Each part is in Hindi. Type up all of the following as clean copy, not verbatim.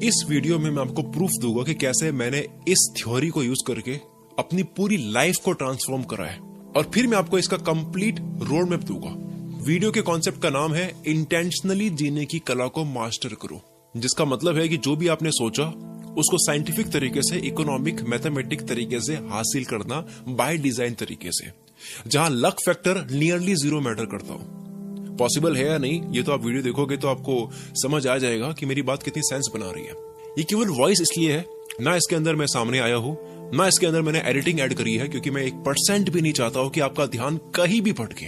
इस वीडियो में मैं आपको प्रूफ दूंगा कि कैसे मैंने इस थ्योरी को यूज करके अपनी पूरी लाइफ को ट्रांसफॉर्म करा है, और फिर मैं आपको इसका कंप्लीट रोड मैप दूंगा। वीडियो के कॉन्सेप्ट का नाम है इंटेंशनली जीने की कला को मास्टर करो, जिसका मतलब है कि जो भी आपने सोचा उसको साइंटिफिक तरीके से, इकोनॉमिक मैथमेटिक तरीके से हासिल करना, बाय डिजाइन तरीके से, जहां लक फैक्टर नियरली 0 मैटर करता हो। पॉसिबल है या नहीं ये तो आप वीडियो देखोगे तो आपको समझ आ जाएगा कि मेरी बात कितनी सेंस बना रही है। ये केवल वॉइस इसलिए है, ना इसके अंदर मैं सामने आया हूं, ना इसके अंदर मैंने एडिटिंग ऐड करी है, क्योंकि मैं 1% भी नहीं चाहता हूं कि आपका ध्यान कहीं भी भटके।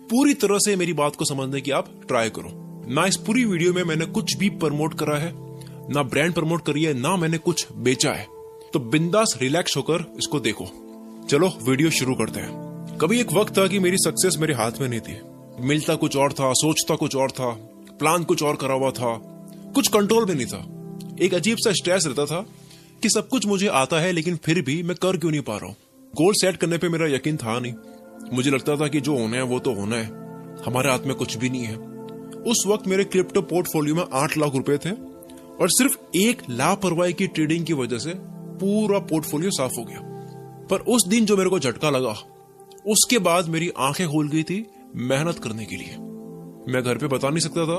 पूरी तरह से मेरी बात को समझने की आप ट्राई करो। ना इस पूरी वीडियो में मैंने कुछ भी प्रमोट करा है, ना ब्रांड प्रमोट करी है, ना मैंने कुछ बेचा है। तो बिंदास रिलैक्स होकर इसको देखो। चलो वीडियो शुरू करते हैं। कभी एक वक्त था कि मेरी सक्सेस मेरे हाथ में नहीं थी। मिलता कुछ और था, सोचता कुछ और था, प्लान कुछ और करा हुआ था, कुछ कंट्रोल में नहीं था। एक अजीब सा स्ट्रेस रहता था कि सब कुछ मुझे आता है लेकिन फिर भी मैं कर क्यों नहीं पा रहा हूं। गोल सेट करने पे मेरा यकीन था नहीं। मुझे लगता था कि जो होना है वो तो होना है, हमारे हाथ में कुछ भी नहीं है। उस वक्त मेरे क्रिप्टो पोर्टफोलियो में 8 लाख रुपए थे, और सिर्फ एक लापरवाही की ट्रेडिंग की वजह से पूरा पोर्टफोलियो साफ हो गया। पर उस दिन जो मेरे को झटका लगा, उसके बाद मेरी आंखें खुल गई थी मेहनत करने के लिए। मैं घर पे बता नहीं सकता था,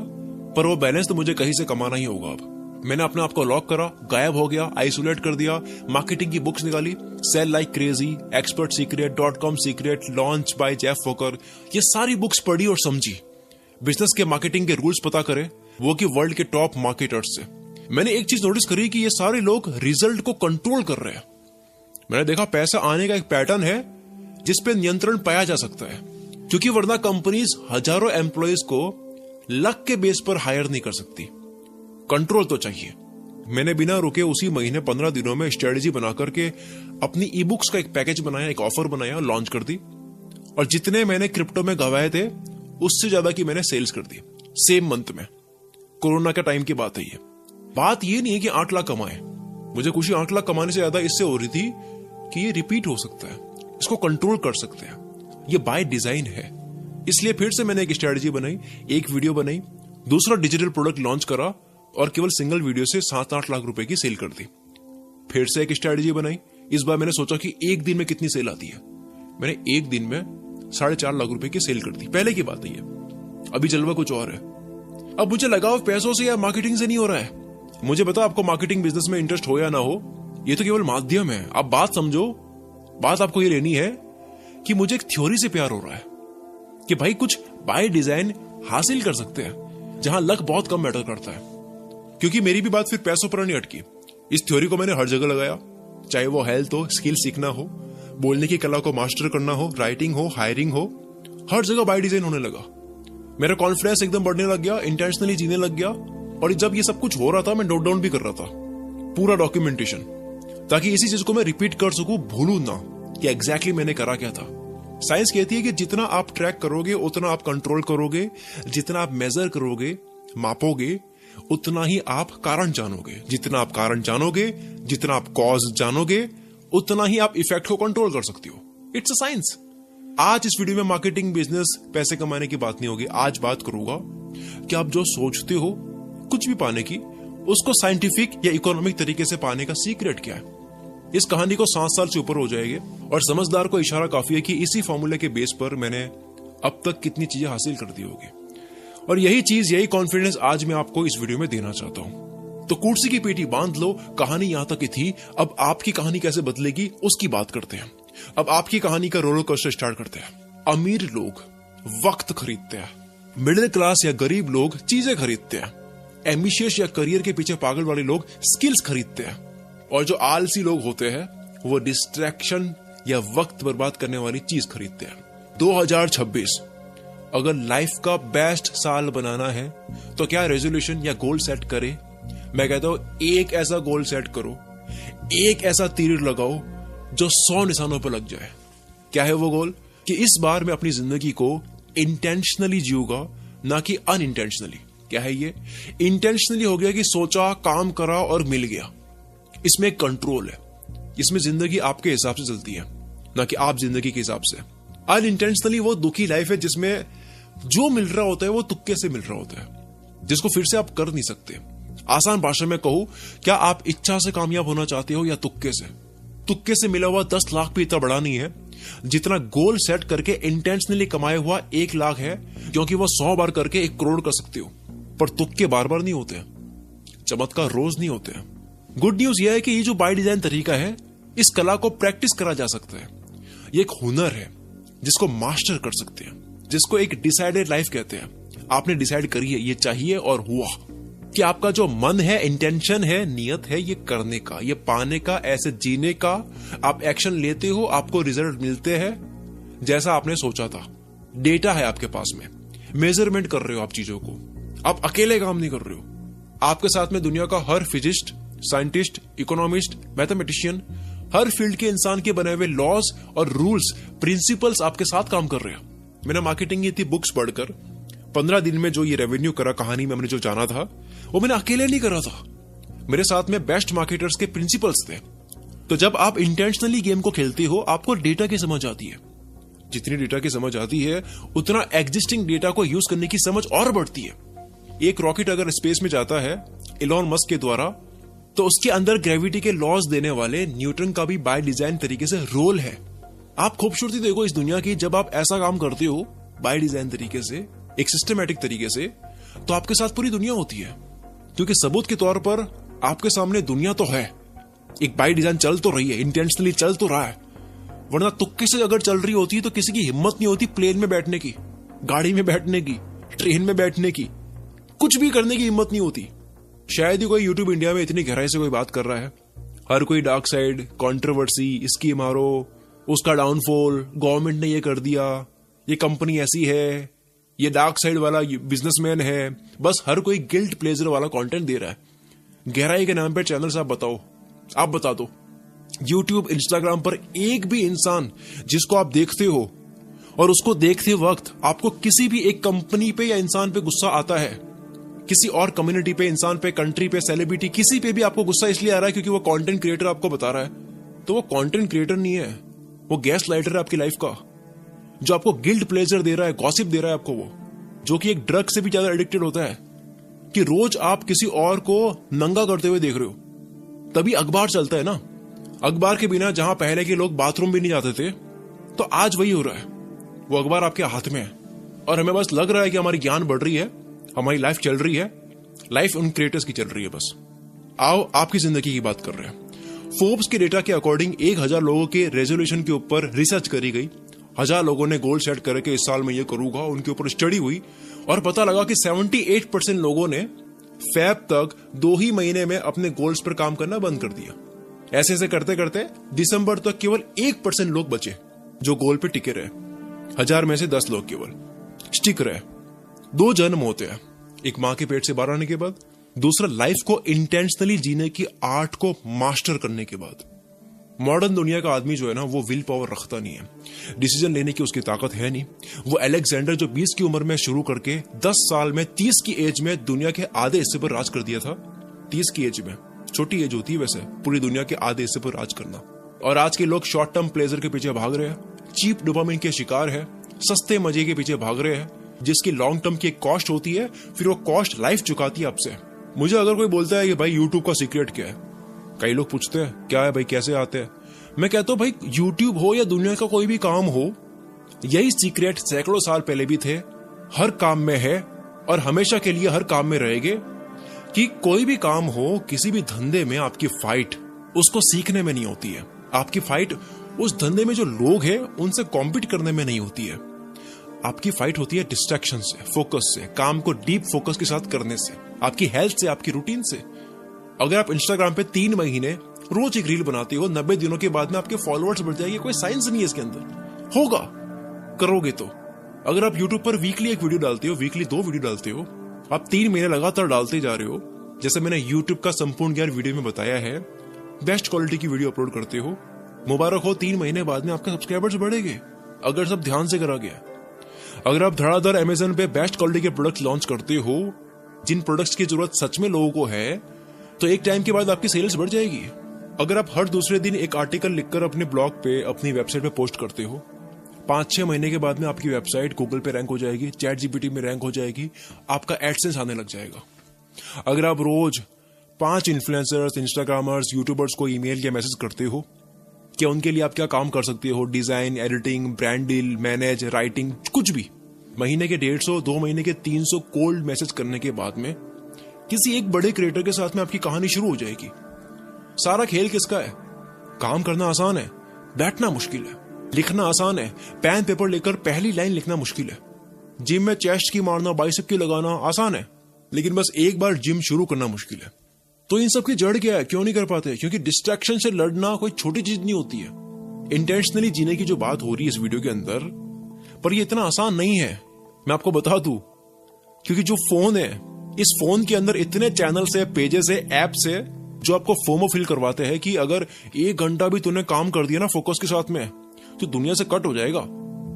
पर वो बैलेंस तो मुझे कहीं से कमाना ही होगा। अब मैंने अपने आप को लॉक करा, गायब हो गया, आइसोलेट कर दिया, मार्केटिंग की बुक्स निकाली, sell like crazy, expert secret, .com secret, launch by Jeff Walker, ये सारी बुक्स पढ़ी और समझी। बिजनेस के मार्केटिंग के रूल्स पता करे, वो कि वर्ल्ड के टॉप मार्केटर्स से। मैंने एक चीज नोटिस करी कि ये सारे लोग रिजल्ट को कंट्रोल कर रहे हैं। मैंने देखा पैसा आने का एक पैटर्न है जिसपे नियंत्रण पाया जा सकता है, क्योंकि वरना कंपनीज हजारों एम्प्लॉयज को लक के बेस पर हायर नहीं कर सकती। कंट्रोल तो चाहिए। मैंने बिना रुके उसी महीने 15 दिनों में स्ट्रेटेजी बना करके अपनी ई बुक्स का एक पैकेज बनाया, एक ऑफर बनाया, लॉन्च कर दी, और जितने मैंने क्रिप्टो में गवाए थे उससे ज्यादा की मैंने सेल्स कर दी सेम मंथ में। कोरोना का टाइम की बात है ये। बात ये नहीं है कि 8 लाख कमाए, मुझे खुशी 8 लाख कमाने से ज्यादा इससे हो रही थी कि ये रिपीट हो सकता है, इसको कंट्रोल कर सकते हैं, ये बाय डिजाइन है। इसलिए फिर से मैंने एक स्ट्रेटजी बनाई, एक वीडियो बनाई, दूसरा डिजिटल प्रोडक्ट लॉन्च करा, और केवल सिंगल वीडियो से 7-8 लाख रुपए की सेल कर दी। फिर से एक स्ट्रेटजी बनाई। इस बार मैंने सोचा कि एक दिन में कितनी सेल आती है। मैंने एक दिन में 4.5 लाख रुपए की सेल कर दी। पहले की बात है ये, अभी जलवा कुछ और है। अब मुझे लगाव पैसों से या मार्केटिंग से नहीं हो रहा है। मुझे पता आपको मार्केटिंग बिजनेस में इंटरेस्ट हो या ना हो, ये तो केवल माध्यम है। आप बात समझो। बात आपको ये लेनी है कि मुझे एक थ्योरी से प्यार हो रहा है कि भाई कुछ बाय डिजाइन हासिल कर सकते हैं जहां लक बहुत कम मैटर करता है। क्योंकि मेरी भी बात फिर पैसों पर नहीं अटकी। इस थ्योरी को मैंने हर जगह लगाया, चाहे वो हेल्थ हो, स्किल सीखना हो, बोलने की कला को मास्टर करना हो, राइटिंग हो, हायरिंग हो, हर जगह बाय डिजाइन होने लगा। मेरा कॉन्फिडेंस एकदम बढ़ने लग गया, इंटेंशनली जीने लग गया। और जब ये सब कुछ हो रहा था मैं नोट डाउन भी कर रहा था, पूरा डॉक्यूमेंटेशन, ताकि इसी चीज को मैं रिपीट कर सकूं, भूलूं ना कि एग्जैक्टली मैंने करा क्या था। साइंस कहती है कि जितना आप ट्रैक करोगे उतना आप कंट्रोल करोगे, जितना आप मेजर करोगे, मापोगे, उतना ही आप कारण जानोगे। जितना आप कारण जानोगे, जितना आप कॉज जानोगे, उतना ही आप इफेक्ट को कंट्रोल कर सकते हो। It's a science. आज इस वीडियो में मार्केटिंग, बिजनेस, पैसे कमाने की बात नहीं होगी। आज बात करूंगा कि आप जो सोचते हो कुछ भी पाने की, उसको साइंटिफिक या इकोनॉमिक तरीके से पाने का सीक्रेट क्या है। इस कहानी को 7 साल से ऊपर हो जाएंगे, और समझदार को इशारा काफी है कि इसी फॉर्मूले के बेस पर मैंने अब तक कितनी चीजें हासिल कर दी होगी। और यही चीज, यही कॉन्फिडेंस आज मैं आपको इस वीडियो में देना चाहता हूं। तो कुर्सी की पेटी बांध लो। कहानी यहां तक की थी, अब आपकी कहानी कैसे बदलेगी उसकी बात करते हैं। अब आपकी कहानी का रोलर कोस्टर स्टार्ट करते हैं। अमीर लोग वक्त खरीदते हैं, मिडिल क्लास या गरीब लोग चीजें खरीदते हैं, एम्बिशियस या करियर के पीछे पागल वाले लोग स्किल्स खरीदते हैं, और जो आलसी लोग होते हैं वो डिस्ट्रैक्शन या वक्त बर्बाद करने वाली चीज खरीदते हैं। 2026 अगर लाइफ का बेस्ट साल बनाना है तो क्या रेजोल्यूशन या गोल सेट करे? मैं कहता हूं एक ऐसा गोल सेट करो, एक ऐसा तीर लगाओ जो 100 निशानों पर लग जाए। क्या है वो गोल? कि इस बार मैं अपनी जिंदगी को इंटेंशनली जीऊंगा, ना कि अनइंटेंशनली। क्या है ये? इंटेंशनली हो गया कि सोचा, काम करा और मिल गया। इसमें एक कंट्रोल है, इसमें जिंदगी आपके हिसाब से चलती है, ना कि आप जिंदगी के हिसाब से। अनइंटेंशनली वो दुखी लाइफ है जिसमें जो मिल रहा होता है वो तुक्के से मिल रहा होता है, जिसको फिर से आप कर नहीं सकते। आसान भाषा में कहूं, क्या आप इच्छा से कामयाब होना चाहते हो या तुक्के से? तुक्के से मिला हुआ 10 लाख भी इतना बड़ा नहीं है जितना गोल सेट करके इंटेंशनली कमाया हुआ 1 लाख है, क्योंकि वो 100 बार करके 1 करोड़ कर सकते हो। पर तुक्के बार बार नहीं होते, चमत्कार रोज नहीं होते। गुड न्यूज यह है कि ये जो बाय डिजाइन तरीका है, इस कला को प्रैक्टिस करा जा सकता है। ये एक हुनर है जिसको मास्टर कर सकते हैं, जिसको एक डिसाइडेड लाइफ कहते हैं। आपने डिसाइड करी है, ये चाहिए और हुआ कि आपका जो मन है, इंटेंशन है, नियत है ये करने का, ये पाने का, ऐसे जीने का। आप एक्शन लेते हो, आपको रिजल्ट मिलते हैं जैसा आपने सोचा था। डेटा है आपके पास में, मेजरमेंट कर रहे हो आप चीजों को। आप अकेले काम नहीं कर रहे हो, आपके साथ में दुनिया का हर फिजिस्ट, साइंटिस्ट, इकोनॉमिस्ट, मैथमेटिशियन, हर फील्ड के इंसान के बने हुए लॉज और रूल्स, प्रिंसिपल्स आपके साथ काम कर रहे हैं। मैंने मार्केटिंग की थी बुक्स पढ़कर 15 दिन में जो ये रेवेन्यू करा, कहानी में हमने जो जाना था, वो मैंने अकेले नहीं करा था। मेरे साथ में बेस्ट मार्केटर्स के प्रिंसिपल्स थे। तो जब आप इंटेंशनली गेम को खेलते हो, आपको डेटा की समझ आती है। जितनी डेटा की समझ आती है, उतना एग्जिस्टिंग डेटा को यूज करने की समझ और बढ़ती है। एक रॉकेट अगर स्पेस में जाता है इलॉन मस्क के द्वारा, तो उसके अंदर ग्रेविटी के लॉज देने वाले न्यूटन का भी बाय डिजाइन तरीके से रोल है। आप खूबसूरती देखो इस दुनिया की, जब आप ऐसा काम करते हो बाय डिजाइन तरीके से, एक सिस्टमैटिक तरीके से, तो आपके साथ पूरी दुनिया होती है। क्योंकि सबूत के तौर पर आपके सामने दुनिया तो है, एक बाय डिजाइन चल तो रही है, इंटेंशनली चल तो रहा है। वरना तुक्के से अगर चल रही होती तो किसी की हिम्मत नहीं होती प्लेन में बैठने की, गाड़ी में बैठने की, ट्रेन में बैठने की, कुछ भी करने की हिम्मत नहीं होती। शायद ही कोई यूट्यूब इंडिया में इतनी गहराई से कोई बात कर रहा है। हर कोई डार्क साइड, कंट्रोवर्सी, इसकी मारो, उसका डाउनफॉल, गवर्नमेंट ने ये कर दिया, ये कंपनी ऐसी है, ये डार्क साइड वाला बिजनेसमैन है। बस हर कोई गिल्ट प्लेजर वाला कंटेंट दे रहा है। गहराई के नाम पे चैनल से आप बताओ, आप बता दो, यूट्यूब, इंस्टाग्राम पर एक भी इंसान जिसको आप देखते हो और उसको देखते वक्त आपको किसी भी एक कंपनी पे या इंसान पे गुस्सा आता है, किसी और कम्युनिटी पे, इंसान पे, कंट्री पे, सेलिब्रिटी, किसी पे भी आपको गुस्सा इसलिए आ रहा है क्योंकि वो कंटेंट क्रिएटर आपको बता रहा है, तो वो कंटेंट क्रिएटर नहीं है, वो गैस लाइटर है आपकी लाइफ का, जो आपको गिल्ट प्लेजर दे रहा है, गॉसिप दे रहा है आपको, वो जो कि एक ड्रग से भी ज्यादा एडिक्टेड होता है। कि रोज आप किसी और को नंगा करते हुए देख रहे हो, तभी अखबार चलता है ना। अखबार के बिना जहां पहले के लोग बाथरूम भी नहीं जाते थे, तो आज वही हो रहा है। वो अखबार आपके हाथ में है और हमें बस लग रहा है कि हमारी ज्ञान बढ़ रही है, हमारी लाइफ चल रही है, लाइफ उन क्रिएटर्स की चल रही है। बस आओ आपकी जिंदगी की बात कर रहे हैं। फोर्ब्स के डेटा के अकॉर्डिंग 1000 लोगों के रेजोल्यूशन के ऊपर रिसर्च करी गई। 1000 लोगों ने गोल सेट करके इस साल में ये करूंगा, उनके ऊपर स्टडी हुई और पता लगा कि 78% लोगों ने फेब तक 2 ही महीने में अपने गोल्स पर काम करना बंद कर दिया। ऐसे ऐसे करते करते दिसंबर तक केवल 1% लोग बचे जो गोल पे टिके रहे। 1000 में से 10 लोग केवल स्टिक रहे। 2 जन्म होते हैं, एक मां के पेट से बाहर आने के बाद, दूसरा लाइफ को इंटेंशनली जीने की आर्ट को मास्टर करने के बाद। मॉडर्न दुनिया का आदमी जो है ना, वो विल पावर रखता नहीं है, डिसीजन लेने की उसकी ताकत है नहीं। वो अलेक्जेंडर जो 20 की उम्र में शुरू करके 10 साल में 30 की एज में दुनिया के आधे हिस्से पर राज कर दिया था। 30 की एज में, छोटी एज होती है वैसे पूरी दुनिया के आधे हिस्से पर राज करना। और आज के लोग शॉर्ट टर्म प्लेजर के पीछे भाग रहे हैं, चीप डोपामिन के शिकार है, सस्ते मजे के पीछे भाग रहे हैं, जिसकी लॉन्ग टर्म की एक कॉस्ट होती है, फिर वो कॉस्ट लाइफ चुकाती है आपसे। मुझे अगर कोई बोलता है कि भाई यूट्यूब का सीक्रेट क्या है, कई लोग पूछते हैं क्या है भाई, कैसे आते हैं, मैं कहता हूं भाई यूट्यूब हो या दुनिया का कोई भी काम हो, यही सीक्रेट सैकड़ों साल पहले भी थे, हर काम में है और हमेशा के लिए हर काम में रहेंगे। कि कोई भी काम हो, किसी भी धंधे में आपकी फाइट उसको सीखने में नहीं होती है, आपकी फाइट उस धंधे में जो लोग हैं उनसे कॉम्पीट करने में नहीं होती है। आपकी फाइट होती है डिस्ट्रैक्शन से, फोकस से, काम को डीप फोकस के साथ करने से, आपकी हेल्थ से, आपकी रूटीन से। अगर आप इंस्टाग्राम पे 3 महीने रोज एक रील बनाते हो, 90 दिनों के बाद में आपके फॉलोअर्स बढ़ जाएंगे, कोई साइंस नहीं है इसके अंदर, होगा करोगे तो। अगर आप यूट्यूब पर वीकली एक वीडियो डालते हो, वीकली 2 वीडियो डालते हो, आप 3 महीने लगातार डालते जा रहे हो, जैसे मैंने यूट्यूब का संपूर्ण ज्ञान वीडियो में बताया है, बेस्ट क्वालिटी की वीडियो अपलोड करते हो, मुबारक हो, 3 महीने बाद में आपके सब्सक्राइबर्स बढ़ेंगे अगर सब ध्यान से करा गया। अगर आप धड़ाधड़ अमेज़न पे बेस्ट क्वालिटी के प्रोडक्ट लॉन्च करते हो, जिन प्रोडक्ट्स की जरूरत सच में लोगों को है, तो एक टाइम के बाद आपकी सेल्स बढ़ जाएगी। अगर आप हर दूसरे दिन एक आर्टिकल लिखकर अपने ब्लॉग पे, अपनी वेबसाइट पे पोस्ट करते हो, 5-6 महीने के बाद में आपकी वेबसाइट गूगल पे रैंक हो जाएगी, चैट जीपीटी में रैंक हो जाएगी, आपका एडसेंस आने लग जाएगा। अगर आप रोज 5 इन्फ्लुएंसर्स, इंस्टाग्रामर्स, यूट्यूबर्स को ईमेल या मैसेज करते हो, क्या उनके लिए आप क्या काम कर सकते हो? Design, editing, brand deal, manage, writing, कुछ भी। महीने के 150, 2 महीने के 300 कोल्ड मैसेज करने के बाद में किसी एक बड़े क्रिएटर के साथ में आपकी कहानी शुरू हो जाएगी। सारा खेल किसका है? काम करना आसान है, बैठना मुश्किल है। लिखना आसान है, पेन पेपर लेकर पहली लाइन लिखना मुश्किल है। जिम में चेस्ट की मारना, बाइसेप की लगाना आसान है, लेकिन बस एक बार जिम शुरू करना मुश्किल है। तो इन सब की जड़ क्या है? क्यों नहीं कर पाते? क्योंकि डिस्ट्रैक्शन से लड़ना कोई छोटी चीज नहीं होती है। इंटेंशनली जीने की जो बात हो रही है इस वीडियो के अंदर, पर ये इतना आसान नहीं है, मैं आपको बता दूं। क्योंकि जो फोन है, इस फोन के अंदर इतने चैनल्स है, पेजेस है, एप्स है, जो आपको फोमो फील करवाते हैं कि अगर 1 घंटा भी तूने काम कर दिया ना फोकस के साथ में, तो दुनिया से कट हो जाएगा,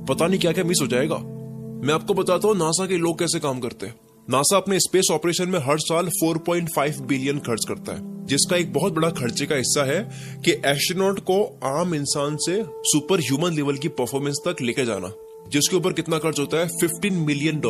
पता नहीं क्या क्या मिस हो जाएगा। मैं आपको बताता हूँ नासा के लोग कैसे काम करते हैं। नासा अपने स्पेस ऑपरेशन में हर साल 4.5 बिलियन खर्च करता है, जिसका एक बहुत बड़ा खर्चे का हिस्सा है कि एस्ट्रोनॉट को आम इंसान से सुपर ह्यूमन लेवल की परफॉर्मेंस तक लेके जाना, जिसके ऊपर कितना खर्च होता है? $15 मिलियन,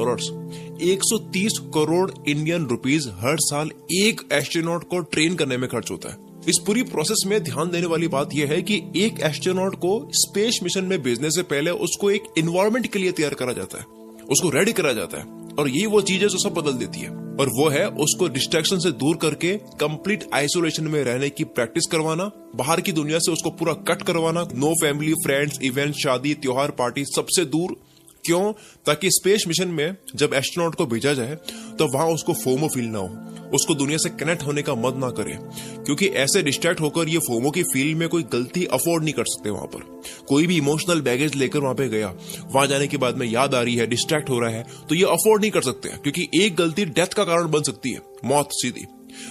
130 करोड़ इंडियन रुपीस हर साल एक एस्ट्रोनॉट को ट्रेन करने में खर्च होता है। इस पूरी प्रोसेस में ध्यान देने वाली बात यह है कि एक एस्ट्रोनॉट को स्पेस मिशन में भेजने से पहले उसको एक एनवायरनमेंट के लिए तैयार करा जाता है, उसको रेडी करा जाता है, और यही वो चीज है जो सब बदल देती है। और वो है उसको डिस्ट्रैक्शन से दूर करके कंप्लीट आइसोलेशन में रहने की प्रैक्टिस करवाना, बाहर की दुनिया से उसको पूरा कट करवाना, नो फैमिली, फ्रेंड्स, इवेंट, शादी, त्योहार, पार्टी, सबसे दूर। क्यों? ताकि स्पेस मिशन में जब एस्ट्रोनॉट को भेजा जाए तो वहां उसको फोमो फील ना हो, उसको दुनिया से कनेक्ट होने का मन ना करे। क्योंकि ऐसे डिस्ट्रैक्ट होकर ये फोमो की फील में कोई गलती अफोर्ड नहीं कर सकते। वहां पर कोई भी इमोशनल बैगेज लेकर वहां पे गया, वहां जाने के बाद में याद आ रही है, डिस्ट्रैक्ट हो रहा है, तो ये अफोर्ड नहीं कर सकते, क्योंकि एक गलती डेथ का कारण बन सकती है, मौत सीधी।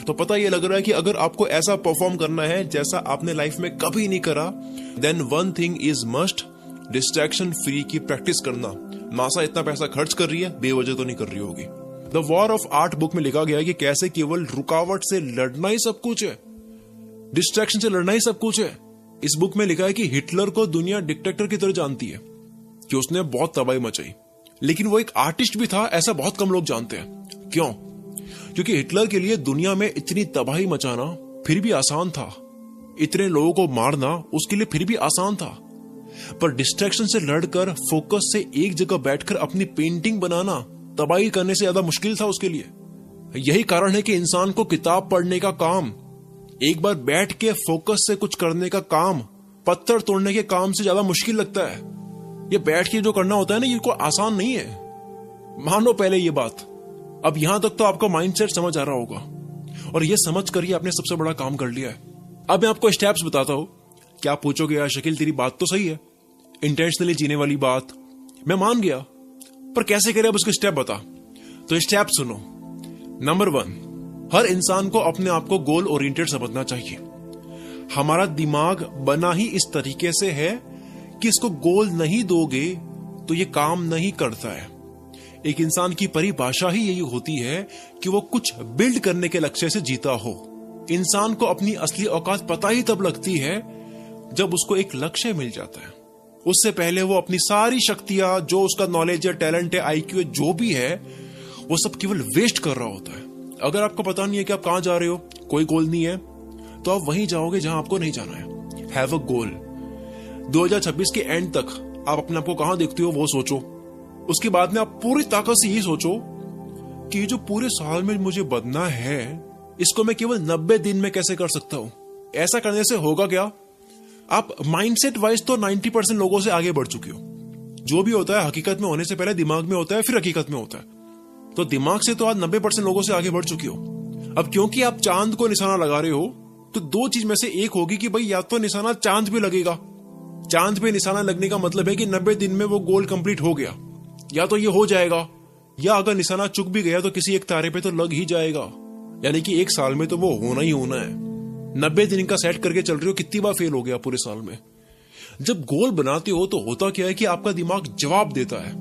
तो पता ये लग रहा है कि अगर आपको ऐसा परफॉर्म करना है जैसा आपने लाइफ में कभी नहीं करा, then one thing is must, distraction free की प्रैक्टिस करना। नासा इतना पैसा खर्च कर रही है, बेवजह तो नहीं कर रही होगी। The war of art book में लिखा गया है कि कैसे केवल रुकावट से लड़ना ही सब कुछ है, डिस्ट्रैक्शन से लड़ना ही सब कुछ है। इस बुक में लिखा है कि हिटलर को दुनिया डिक्टेटर की तरह जानती है, कि उसने बहुत तबाही मचाई, लेकिन वो एक आर्टिस्ट भी था, ऐसा बहुत कम लोग जानते हैं। क्यों? क्योंकि हिटलर के लिए दुनिया में इतनी तबाही मचाना फिर भी आसान था, इतने लोगों को मारना उसके लिए फिर भी आसान था, पर डिस्ट्रैक्शन से लड़कर फोकस से एक जगह बैठकर अपनी पेंटिंग बनाना तबाही करने से ज्यादा मुश्किल था उसके लिए। यही कारण है कि इंसान को किताब पढ़ने का काम, एक बार बैठ के फोकस से कुछ करने का काम, पत्थर तोड़ने के काम से ज्यादा मुश्किल लगता है। ये बैठ के जो करना होता है ना, ये कोई आसान नहीं है, मानो पहले ये बात। अब यहां तक तो आपको माइंडसेट समझ आ रहा होगा, और ये समझ कर ही आपने सबसे बड़ा काम कर लिया है। अब मैं आपको स्टेप्स बताता हूं। क्या पूछोगे यार शकील, तेरी बात तो सही है, इंटेंशनली जीने वाली बात मैं मान गया, पर कैसे करें अब उसके स्टेप बता। तो स्टेप सुनो। नंबर 1, हर इंसान को अपने आप को गोल ओरिएंटेड समझना चाहिए। हमारा दिमाग बना ही इस तरीके से है कि इसको गोल नहीं दोगे तो ये काम नहीं करता है। एक इंसान की परिभाषा ही यही होती है कि वो कुछ बिल्ड करने के लक्ष्य से जीता हो। इंसान को अपनी असली औकात पता ही तब लगती है जब उसको एक लक्ष्य मिल जाता है। उससे पहले वो अपनी सारी शक्तियां, जो उसका नॉलेज है, टैलेंट है, आईक्यू है, जो भी है, वो सब केवल वेस्ट कर रहा होता है। अगर आपको पता नहीं है कि आप कहां जा रहे हो, कोई गोल नहीं है, तो आप वहीं जाओगे जहां आपको नहीं जाना है। हैव अ गोल। 2026 के एंड तक आप अपने आप को कहां देखते हो वो सोचो। उसके बाद में आप पूरी ताकत से यही सोचो कि जो पूरे साल में मुझे बनना है, इसको मैं केवल 90 दिन में कैसे कर सकता हूं। ऐसा करने से होगा क्या? आप माइंडसेट वाइज तो 90% लोगों से आगे बढ़ चुके हो। जो भी होता है हकीकत में होने से पहले दिमाग में होता है, फिर हकीकत में होता है। तो दिमाग से तो आज 90% लोगों से आगे बढ़ चुके हो। अब क्योंकि आप चांद को निशाना लगा रहे हो, तो 2 चीज में से एक होगी कि भाई या तो निशाना चांद पे लगेगा, चांद पे निशाना लगने का मतलब है कि 90 दिन में वो गोल कंप्लीट हो गया, या तो ये हो जाएगा, या अगर निशाना चुक भी गया तो किसी एक तारे पे तो लग ही जाएगा, यानी कि 1 साल में तो वो होना ही होना है। 90 दिन का सेट करके चल रहे हो, कितनी बार फेल हो गया पूरे साल में। जब गोल बनाते हो तो होता क्या है कि आपका दिमाग जवाब देता है।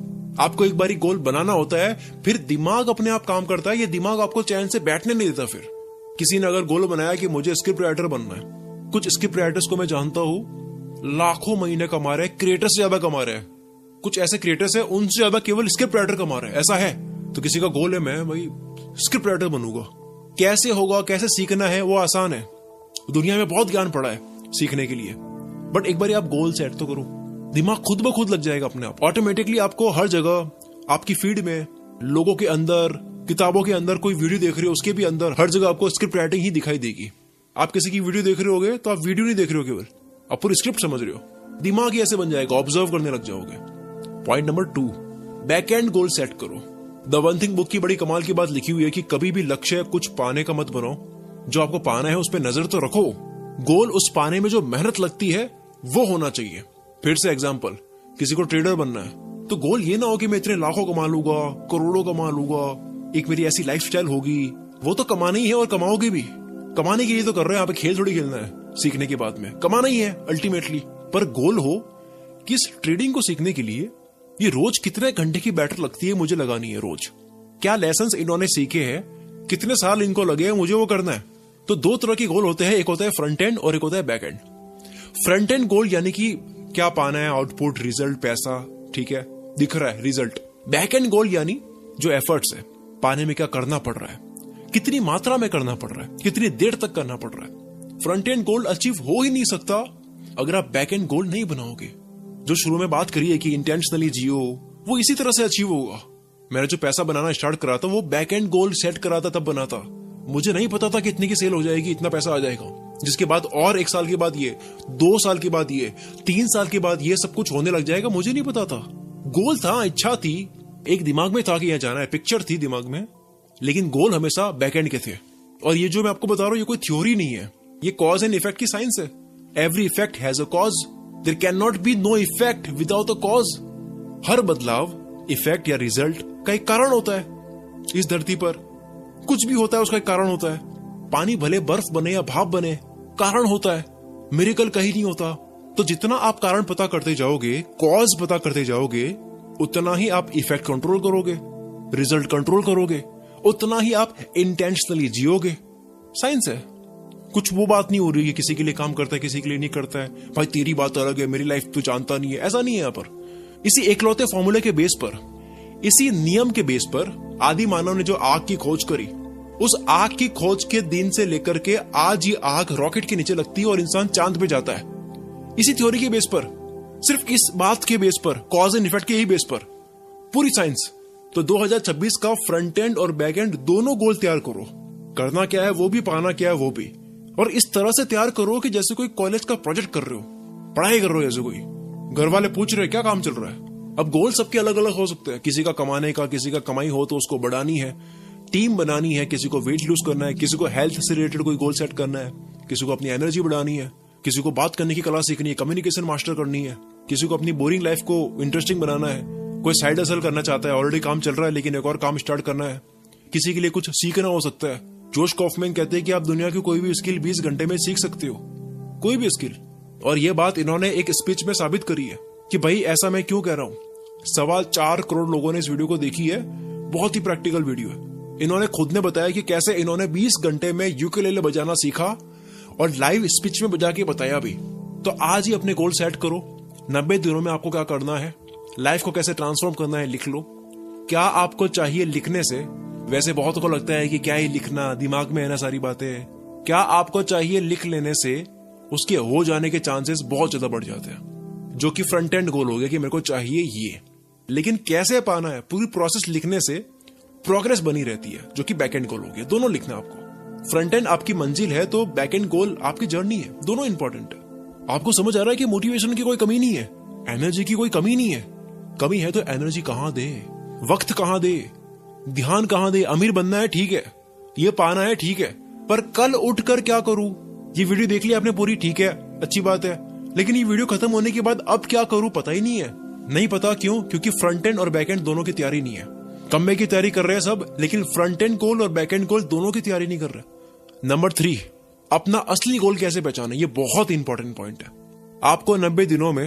आपको एक बारी गोल बनाना होता है, फिर दिमाग अपने आप काम करता है। ये दिमाग आपको चैन से बैठने नहीं देता। फिर किसी ने अगर गोल बनाया कि मुझे स्क्रिप्ट राइटर बनना है, कुछ स्क्रिप्ट राइटर्स को मैं जानता हूं लाखों महीने कमा रहे हैं, क्रिएटर से ज्यादा कमा रहे हैं। कुछ ऐसे क्रिएटर्स हैं उनसे ज्यादा केवल स्क्रिप्ट राइटर कमा रहे हैं। ऐसा है तो किसी का गोल है मैं भाई स्क्रिप्ट राइटर बनूंगा, कैसे होगा, कैसे सीखना है वो आसान है। दुनिया में बहुत ज्ञान पड़ा है सीखने के लिए, बट एक बार आप गोल सेट तो करो, दिमाग खुद ब खुद लग जाएगा अपने आप। ऑटोमेटिकली आपको हर जगह, आपकी फीड में, लोगों के अंदर, किताबों के अंदर, कोई वीडियो देख रहे हो उसके भी अंदर, हर जगह आपको स्क्रिप्ट राइटिंग ही दिखाई देगी। आप किसी की वीडियो देख रहे होगे तो आप वीडियो नहीं देख रहे हो केवल, आप पूरी स्क्रिप्ट समझ रहे हो। दिमाग ही ऐसे बन जाएगा, ऑब्जर्व करने लग जाओगे। Point number 2, back and goal set करो। द वन थिंग बुक की बड़ी कमाल की बात लिखी हुई है कि कभी भी लक्ष्य कुछ पाने का मत बनाओ, जो आपको पाना है उस पर नजर तो रखो, गोल उस पाने में जो मेहनत लगती है वो होना चाहिए। फिर से एग्जांपल, किसी को ट्रेडर बनना है तो गोल ये ना हो कि मैं इतने लाखों कमा लूंगा, करोड़ों कमा लूंगा, एक मेरी ऐसी लाइफस्टाइल होगी। वो तो कमाना ही है और कमाओगे भी, कमाने के लिए तो कर रहे हैं, यहाँ पे खेल थोड़ी खेलना है। सीखने के बाद में कमाना ही है अल्टीमेटली, पर गोल हो कि इस ट्रेडिंग को सीखने के लिए ये रोज कितने घंटे की बैटरी लगती है मुझे लगानी है, रोज क्या लेसन्स इन्होंने सीखे हैं, कितने साल इनको लगे हैं, मुझे वो करना है। तो 2 तरह के गोल होते हैं, एक होता है फ्रंट एंड और एक होता है बैक एंड। फ्रंट एंड गोल यानी कि क्या पाना है, आउटपुट, रिजल्ट, पैसा, ठीक है, दिख रहा है रिजल्ट। बैक एंड गोल यानी जो एफर्ट्स है, पाने में क्या करना पड़ रहा है, कितनी मात्रा में करना पड़ रहा है, कितनी देर तक करना पड़ रहा है। फ्रंट एंड गोल अचीव हो ही नहीं सकता अगर आप बैक एंड गोल नहीं बनाओगे। जो शुरू में बात करी है कि इंटेंशनली जियो, वो इसी तरह से अचीव होगा। मैंने जो पैसा बनाना स्टार्ट करा था वो बैक एंड गोल सेट करा था, तब बना था। मुझे नहीं पता था कि इतनी की सेल हो जाएगी, इतना पैसा आ जाएगा, जिसके बाद और 1 साल के बाद ये, 2 साल के बाद ये, 3 साल के बाद ये सब कुछ होने लग जाएगा। मुझे नहीं पता था। गोल था, इच्छा थी, एक दिमाग में था कि यहाँ जाना है, पिक्चर थी दिमाग में, लेकिन गोल हमेशा बैक एंड के थे। और ये जो मैं आपको बता रहा हूं ये कोई थ्योरी नहीं है, ये कॉज एंड इफेक्ट की साइंस है। Every effect has a cause, there can not be no effect without a cause. हर बदलाव, इफेक्ट या रिजल्ट का एक कारण होता है। इस धरती पर कुछ भी होता है उसका एक कारण होता है। पानी भले बर्फ बने या भाप बने, कारण होता है, मिरेकल कहीं नहीं होता। तो जितना आप कारण पता करते जाओगे, कॉज पता करते जाओगे, उतना ही आप इफेक्ट कंट्रोल करोगे, रिजल्ट कंट्रोल करोगे, उतना ही आप इंटेंशनली जियोगे। साइंस है, कुछ वो बात नहीं हो रही है किसी के लिए काम करता है किसी के लिए नहीं करता है, भाई तेरी बात अलग है, मेरी लाइफ तू जानता नहीं है, ऐसा नहीं है। यहाँ पर इसी एकलौते फॉर्मूले के बेस पर, इसी नियम के बेस पर आदि मानव ने जो आग की खोज करी, उस आग की खोज के दिन से लेकर के आज ये आग रॉकेट के नीचे लगती है और इंसान चांद पे जाता है। इसी थ्योरी के बेस पर, सिर्फ इस बात के बेस पर, कॉज एंड इफेक्ट के ही बेस पर पूरी साइंस। तो 2026 का फ्रंट एंड और बैक एंड दोनों गोल तैयार करो। करना क्या है वो भी, पाना क्या है वो भी, और इस तरह से तैयार करो कि जैसे कोई कॉलेज का प्रोजेक्ट कर रहे हो, पढ़ाई कर रहे हो, जैसे कोई घर वाले पूछ रहे क्या काम चल रहा है। अब गोल सबके अलग अलग हो सकते हैं, किसी का कमाने का, किसी का कमाई हो तो उसको बढ़ानी है, टीम बनानी है, किसी को वेट लूज करना है, किसी को हेल्थ से रिलेटेड कोई गोल सेट करना है, किसी को अपनी एनर्जी बढ़ानी है, किसी को बात करने की कला सीखनी है, कम्युनिकेशन मास्टर करनी है, किसी को अपनी बोरिंग लाइफ को इंटरेस्टिंग बनाना है, कोई साइड हसल करना चाहता है, ऑलरेडी काम चल रहा है लेकिन एक और काम स्टार्ट करना है, किसी के लिए कुछ सीखना हो सकता है। जोश कॉफमैन कहते हैं कि आप दुनिया की कोई भी स्किल 20 घंटे में सीख सकते हो, कोई भी स्किल। और ये बात इन्होंने एक स्पीच में साबित करी है कि भाई ऐसा मैं क्यों कह रहा हूं। 4.25 करोड़ लोगों ने इस वीडियो को देखी है, बहुत ही प्रैक्टिकल वीडियो है। इन्होंने खुद ने बताया कि कैसे इन्होंने 20 घंटे में यूकेलेले बजाना सीखा और लाइव स्पीच में बजा के बताया भी। तो आज ही अपने गोल सेट करो, 90 दिनों में आपको क्या करना है, लाइफ को कैसे ट्रांसफॉर्म करना है, लिख लो। क्या आपको चाहिए लिखने से? वैसे बहुत को लगता है कि क्या ही लिखना, दिमाग में है ना सारी बातें। क्या आपको चाहिए लिख लेने से उसके हो जाने के चांसेस बहुत ज्यादा बढ़ जाते हैं, जो कि फ्रंट एंड गोल हो गया कि मेरे को चाहिए ये। लेकिन कैसे पाना है, पूरी प्रोसेस लिखने से प्रोग्रेस बनी रहती है, जो कि बैक एंड गोल हो गया। दोनों लिखना आपको। फ्रंट एंड आपकी मंजिल है तो बैक एंड गोल आपकी जर्नी है, दोनों इंपॉर्टेंट है। आपको समझ आ रहा है कि मोटिवेशन की कोई कमी नहीं है, एनर्जी की कोई कमी नहीं है। कमी है तो एनर्जी कहां दे, वक्त कहां दे, ध्यान कहां दे। अमीर बनना है ठीक है, ये पाना है ठीक है, पर कल उठकर क्या करूं। ये वीडियो देख ली आपने पूरी, ठीक है, अच्छी बात है, लेकिन ये वीडियो खत्म होने के बाद अब क्या करूं पता ही नहीं है। नहीं पता क्यों? क्योंकि फ्रंट एंड और बैक एंड दोनों की तैयारी नहीं है। कमबैक की तैयारी कर रहे हैं सब, लेकिन फ्रंट एंड गोल और बैक एंड गोल दोनों की तैयारी नहीं कर रहे। नंबर 3, अपना असली गोल कैसे पहचाने। ये बहुत इंपॉर्टेंट पॉइंट है। आपको 90 दिनों में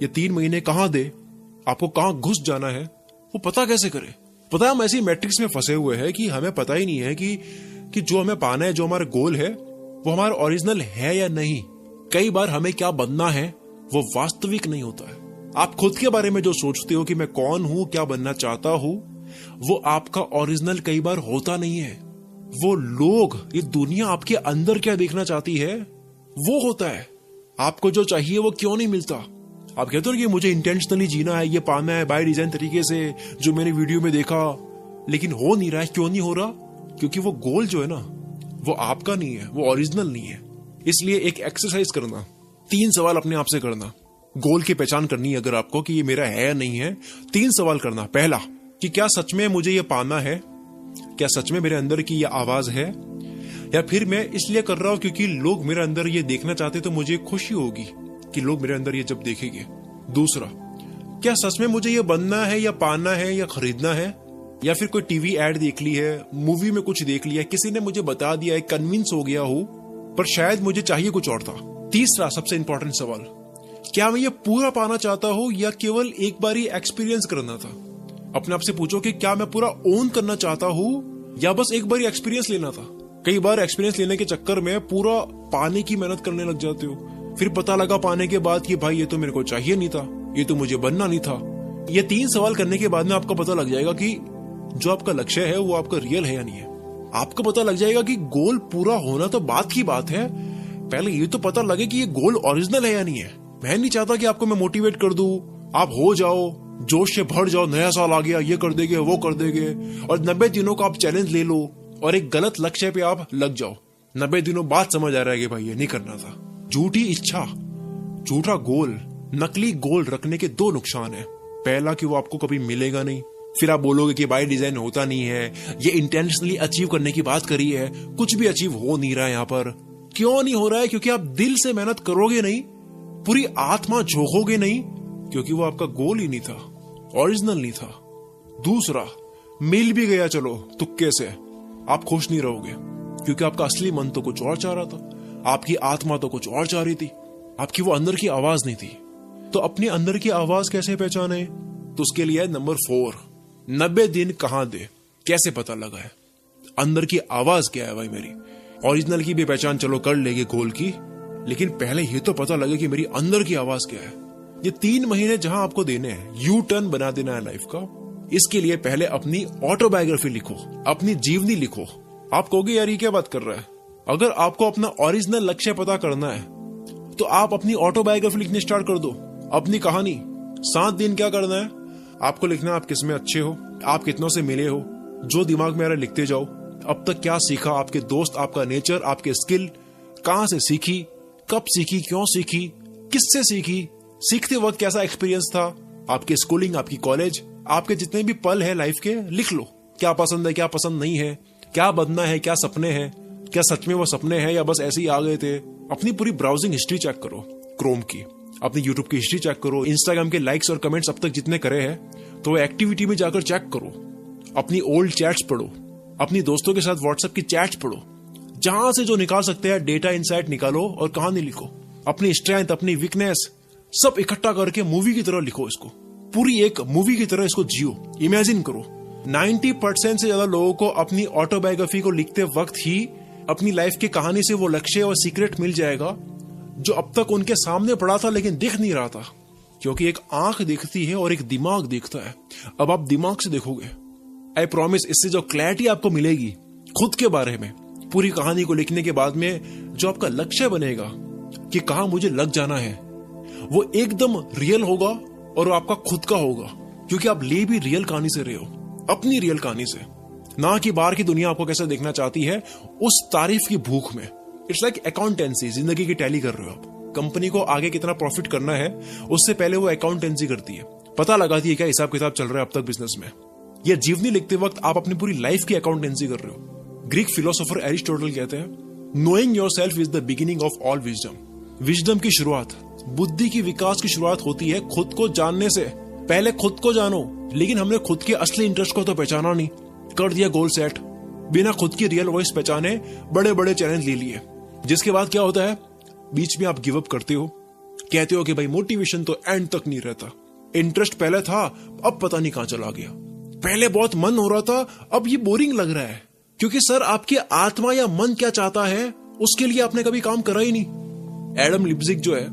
ये 3 महीने कहां दे, आपको कहां घुस जाना है, वो पता कैसे करे। पता है हम ऐसी मैट्रिक्स में फंसे हुए हैं कि हमें पता ही नहीं है कि जो हमें पाना है, जो हमारा गोल है, वो हमारा ओरिजिनल है या नहीं। कई बार हमें क्या बनना है वो वास्तविक नहीं होता है। आप खुद के बारे में जो सोचते हो कि मैं कौन हूं, क्या बनना चाहता हूं, वो आपका ओरिजिनल कई बार होता नहीं है। वो लोग, ये दुनिया आपके अंदर क्या देखना चाहती है वो होता है। आपको जो चाहिए वो क्यों नहीं मिलता। आप कहते हो कि मुझे इंटेंशनली जीना है, ये पाना है बाय डिजाइन तरीके से जो मैंने वीडियो में देखा, लेकिन हो नहीं रहा है। क्यों नहीं हो रहा? क्योंकि वो गोल जो है ना वो आपका नहीं है, वो ओरिजिनल नहीं है। इसलिए एक एक्सरसाइज करना, 3 सवाल अपने आप से करना। गोल की पहचान करनी है अगर आपको कि ये मेरा है या नहीं है। 3 सवाल करना। पहला कि क्या सच में मुझे ये पाना है, क्या सच में मेरे अंदर की ये आवाज है, या फिर मैं इसलिए कर रहा हूं क्योंकि लोग मेरे अंदर ये देखना चाहते तो मुझे खुशी होगी कि लोग मेरे अंदर ये जब देखेंगे। दूसरा, क्या सच में मुझे ये बनना है या पाना है या खरीदना है, या फिर कोई टीवी एड देख ली है, मूवी में कुछ देख लिया, किसी ने मुझे बता दिया है, कन्विंस हो गया हो, पर शायद मुझे चाहिए कुछ और था। तीसरा सबसे इंपॉर्टेंट सवाल, क्या मैं ये पूरा पाना चाहता हूं या केवल एक बार ही एक्सपीरियंस करना था। अपने आप से पूछो कि क्या मैं पूरा ओन करना चाहता हूं या बस एक बार ही एक्सपीरियंस लेना था। कई बार एक्सपीरियंस लेने के चक्कर में पूरा पाने की मेहनत करने लग जाते हो, फिर पता लगा पाने के बाद कि भाई ये तो मेरे को चाहिए नहीं था, ये तो मुझे बनना नहीं था। ये 3 सवाल करने के बाद में आपको पता लग जाएगा कि जो आपका लक्ष्य है वो आपका रियल है या नहीं है। आपको पता लग जाएगा कि गोल पूरा होना तो बात की बात है, पहले ये तो पता लगे कि ये गोल ओरिजिनल है या नहीं है। मैं नहीं चाहता कि आपको मैं मोटिवेट कर दूं, आप हो जाओ, जोश से भर जाओ, नया साल आ गया, ये कर देंगे वो कर देंगे, और 90 दिनों का आप चैलेंज ले लो और एक गलत लक्ष्य पे आप लग जाओ। 90 दिनों बाद समझ आ रहा है कि भाई ये नहीं करना था। झूठी इच्छा, झूठा गोल, नकली गोल रखने के 2 नुकसान है। पहला कि वो आपको कभी मिलेगा नहीं, फिर आप बोलोगे कि बाय डिजाइन होता नहीं है, ये इंटेंशनली अचीव करने की बात करी है, कुछ भी अचीव हो नहीं रहा है। यहाँ पर क्यों नहीं हो रहा है? क्योंकि आप दिल से मेहनत करोगे नहीं, पूरी आत्मा झोंकोगे नहीं, क्योंकि वो आपका गोल ही नहीं था, ओरिजिनल नहीं था। दूसरा, मिल भी गया चलो तुक्के से, आप खुश नहीं रहोगे क्योंकि आपका असली मन तो कुछ और चाह रहा था, आपकी आत्मा तो कुछ और चाह रही थी, आपकी वो अंदर की आवाज नहीं थी। तो अपने अंदर की आवाज कैसे पहचाने? तो उसके लिए नंबर 4, 90 दिन कहां दे, कैसे पता लगा है अंदर की आवाज क्या है। भाई मेरी ओरिजिनल की भी पहचान चलो कर लेंगे गोल की, लेकिन पहले ये तो पता लगे कि मेरी अंदर की आवाज क्या है। ये 3 महीने जहां आपको देने हैं, यू टर्न बना देना है लाइफ का। इसके लिए पहले अपनी ऑटोबायोग्राफी लिखो, अपनी जीवनी लिखो। आप कहोगे यार ये क्या बात कर रहा है। अगर आपको अपना ओरिजिनल लक्ष्य पता करना है तो आप अपनी ऑटोबायोग्राफी लिखने स्टार्ट कर दो, अपनी कहानी। 7 दिन क्या करना है आपको लिखना है, आप किसमें अच्छे हो, आप कितनों से मिले हो, जो दिमाग में आ रहा है लिखते जाओ। अब तक क्या सीखा, आपके दोस्त, आपका नेचर, आपके स्किल, कहां से सीखी, कब सीखी, क्यों सीखी, किससे सीखी, सीखते वक्त कैसा एक्सपीरियंस था, आपके स्कूलिंग, आपकी कॉलेज, आपके जितने भी पल है लाइफ के लिख लो। क्या पसंद है, क्या पसंद नहीं है, क्या बनना है, क्या सपने हैं, क्या सच में वो सपने हैं या बस ऐसे ही आ गए थे। अपनी पूरी ब्राउजिंग हिस्ट्री चेक करो, क्रोम की, अपनी यूट्यूब की हिस्ट्री चेक करो, इंस्टाग्राम के लाइक्स और कमेंट्स अब तक जितने करे हैं तो वो एक्टिविटी में जाकर चेक करो। अपनी ओल्ड चैट्स पढ़ो, अपनी दोस्तों के साथ व्हाट्सएप की चैट्स पढ़ो, जहां से जो निकाल सकते हैं डेटा इंसाइट निकालो और कहानी लिखो। अपनी स्ट्रेंथ, अपनी वीकनेस सब इकट्ठा करके मूवी की तरह लिखो इसको, पूरी एक मूवी की तरह इसको जियो, इमेजिन करो। 90% से ज्यादा लोगों को अपनी ऑटोबायोग्राफी को लिखते वक्त ही अपनी लाइफ की कहानी से वो लक्ष्य और सीक्रेट मिल जाएगा जो अब तक उनके सामने पड़ा था लेकिन दिख नहीं रहा था। क्योंकि एक आंख देखती है और एक दिमाग देखता है। अब आप दिमाग से देखोगे, आई प्रॉमिस, इससे जो क्लैरिटी आपको मिलेगी खुद के बारे में, पूरी कहानी को लिखने के बाद में जो आपका लक्ष्य बनेगा कि कहां मुझे लग जाना है, वो एकदम रियल होगा और वो आपका खुद का होगा। क्योंकि आप ले भी रियल कहानी से रहे हो, अपनी रियल कहानी से, ना कि बाहर की दुनिया आपको कैसा देखना चाहती है उस तारीफ की भूख में। इट्स लाइक अकाउंटेंसी, जिंदगी की टैली कर रहे हो आप। कंपनी को आगे कितना प्रॉफिट करना है उससे पहले वो अकाउंटेंसी करती है, पता लगाती है क्या हिसाब किताब चल रहा है अब तक बिजनेस में। ये जीवनी लिखते वक्त आप अपनी पूरी लाइफ की अकाउंटेंसी कर रहे हो। ग्रीक फिलोसोफर एरिस्टोटल कहते हैं, knowing yourself is the beginning of all wisdom. Wisdom की शुरुआत, बुद्धि की विकास की शुरुआत होती है खुद को जानने से। पहले खुद को जानो, लेकिन हमने खुद के असली इंटरेस्ट को तो पहचाना नहीं, कर दिया गोल सेट, बिना खुद की रियल वॉइस पहचाने बड़े बड़े चैलेंज ले लिए। जिसके बाद क्या होता है, बीच में आप गिव अप करते हो, कहते हो कि भाई मोटिवेशन तो एंड तक नहीं रहता, इंटरेस्ट पहले था अब पता नहीं कहां चला गया, पहले बहुत मन हो रहा था अब ये बोरिंग लग रहा है। क्योंकि सर आपकी आत्मा या मन क्या चाहता है उसके लिए आपने कभी काम करा ही नहीं। एडम लिप्जिग जो है,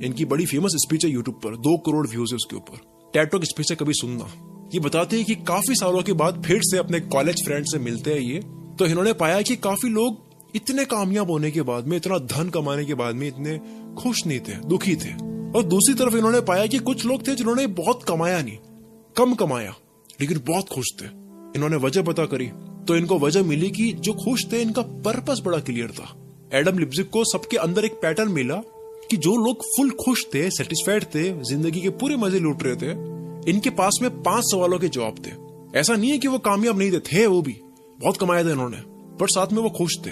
इनकी बड़ी फेमस स्पीच है यूट्यूब पर, 2 करोड़ व्यूज है उसके ऊपर। टेड टॉक स्पीच है, कभी सुनना। ये बताते हैं कि काफी सालों के बाद फिर से अपने कॉलेज फ्रेंड से मिलते हैं ये, तो इन्होंने पाया कि काफी लोग इतने कामयाब होने के बाद में, इतना धन कमाने के बाद में इतने खुश नहीं थे, दुखी थे। और दूसरी तरफ इन्होंने पाया कि कुछ लोग थे जिन्होंने बहुत कमाया नहीं, कम कमाया, लेकिन बहुत खुश थे। इन्होंने वजह पता करी तो इनको वजह मिली कि जो खुश थे इनका पर्पस बड़ा क्लियर था। एडम लिप्जिक को सबके अंदर एक पैटर्न मिला कि जो लोग फुल खुश थे, सेटिस्फाइड थे, जिंदगी के पूरे मजे लूट रहे थे, इनके पास में 5 सवालों के जवाब थे। ऐसा नहीं है कि वो कामयाब नहीं थे, वो भी बहुत कमाया था इन्होंने, पर साथ में वो खुश थे,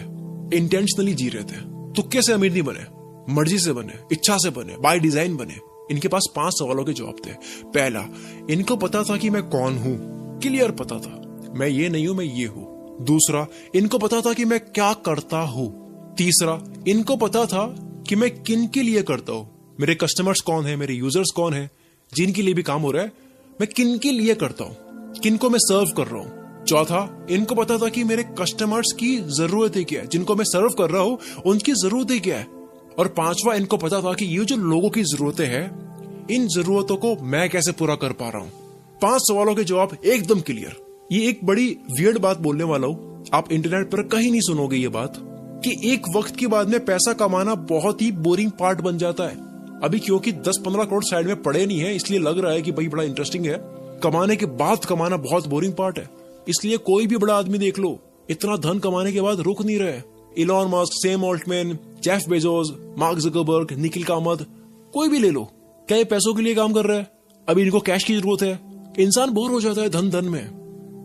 इंटेंशनली जी रहे थे। तुक्के से अमीर नहीं बने, मर्जी से बने, इच्छा से बने, बाय डिजाइन बने। इनके पास 5 सवालों के जवाब थे। पहला, इनको पता था कि मैं कौन हूं, क्लियर पता था, मैं ये नहीं हूं, मैं ये हूं। दूसरा, इनको पता था कि मैं क्या करता हूं। तीसरा, इनको पता था कि मैं किन के लिए करता हूं, मेरे कस्टमर्स कौन है, मेरे यूजर्स कौन है, जिनके लिए भी काम हो रहा है, मैं किन के लिए करता हूं, किन को मैं सर्व कर रहा हूं। चौथा, इनको पता था कि मेरे कस्टमर्स की जरूरतें क्या है, जिनको मैं सर्व कर रहा हूं उनकी जरूरतें क्या है। और पांचवा, इनको पता था कि ये जो लोगों की जरूरतें हैं, इन जरूरतों को मैं कैसे पूरा कर पा रहा हूं। 5 सवालों के जवाब एकदम क्लियर। ये एक बड़ी वियर्ड बात बोलने वाला हूं, आप इंटरनेट पर कहीं नहीं सुनोगे ये बात, कि एक वक्त के बाद में पैसा कमाना बहुत ही बोरिंग पार्ट बन जाता है। अभी क्योंकि 10-15 करोड़ साइड में पड़े नहीं है, इसलिए लग रहा है कि भाई बड़ा इंटरेस्टिंग है। कमाने के बाद कमाना बहुत बोरिंग पार्ट है। इसलिए कोई भी बड़ा आदमी देख लो, इतना धन कमाने के बाद रुक नहीं रहे। Elon Musk, Sam Altman, Jeff Bezos, mark Zuckerberg, Nikhil Kamat, कोई भी ले लो, क्या ये पैसों के लिए काम कर रहा है? अभी इनको कैश की जरूरत है। इंसान बोर हो जाता है धन में,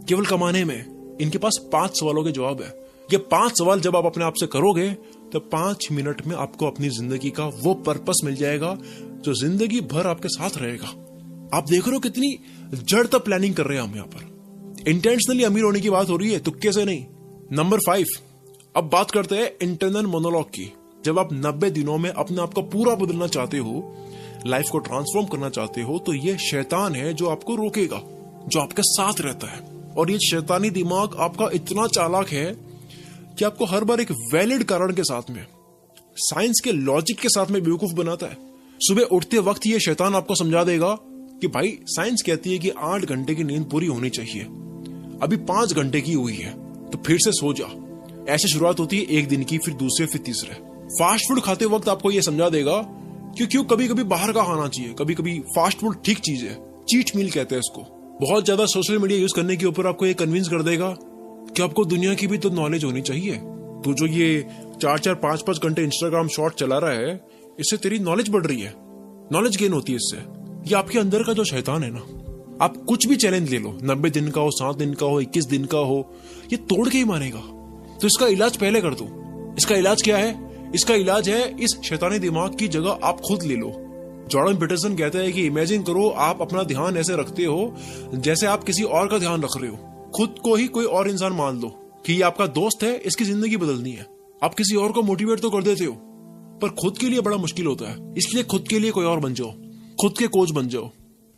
केवल कमाने में। इनके पास 5 सवालों के जवाब है। ये 5 सवाल जब आप अपने आप से करोगे तो 5 मिनट में आपको अपनी जिंदगी का वो पर्पस मिल जाएगा जो जिंदगी भर आपके साथ रहेगा। आप देख रहे हो कितनी जड़ प्लानिंग कर रहे हैं हम यहाँ पर। इंटेंशनली अमीर होने की बात हो रही है, तुक्के से नहीं। नंबर 5, अब बात करते हैं इंटरनल मोनोलॉग की। जब आप 90 दिनों में अपने आप को पूरा बदलना चाहते हो, लाइफ को ट्रांसफॉर्म करना चाहते हो, तो ये शैतान है जो आपको रोकेगा, जो आपके साथ रहता है। और ये शैतानी दिमाग आपका इतना चालाक है कि आपको हर बार एक वैलिड कारण के साथ में, साइंस के लॉजिक के साथ में बेवकूफ बनाता है। सुबह उठते वक्त ये शैतान आपको समझा देगा कि भाई साइंस कहती है कि 8 घंटे की नींद पूरी होनी चाहिए, अभी 5 घंटे की हुई है, तो फिर से सो जा। ऐसे शुरुआत होती है एक दिन की, फिर दूसरे, फिर तीसरे। फास्ट फूड खाते वक्त आपको यह समझा देगा कि क्यों कभी कभी बाहर का खाना चाहिए, कभी कभी फास्ट फूड ठीक चीज है, चीट मील कहते हैं इसको। बहुत ज्यादा सोशल मीडिया यूज करने के ऊपर आपको ये कन्विंस कर देगा कि आपको दुनिया की भी तो नॉलेज होनी चाहिए। तो जो ये 4-4, 5-5 घंटे इंस्टाग्राम शॉर्ट चला रहा है, इससे तेरी नॉलेज बढ़ रही है, नॉलेज गेन होती है इससे। ये आपके अंदर का जो शैतान है ना, आप कुछ भी चैलेंज ले लो, 90 दिन का हो, 7 दिन का हो, 21 दिन का हो, ये तोड़ के ही मानेगा। तो इसका इलाज पहले कर दो। इसका इलाज क्या है? इसका इलाज है इस शैतानी दिमाग की जगह आप खुद ले लो। जॉर्डन पीटरसन कहता है कि इमेजिन करो आप अपना ध्यान ऐसे रखते हो जैसे आप किसी और का ध्यान रख रहे हो। खुद को ही कोई और इंसान मान लो कि ये आपका दोस्त है, इसकी जिंदगी बदलनी है। आप किसी और को मोटिवेट तो कर देते हो, पर खुद के लिए बड़ा मुश्किल होता है। इसलिए खुद के लिए कोई और बन जाओ, खुद के कोच बन जाओ।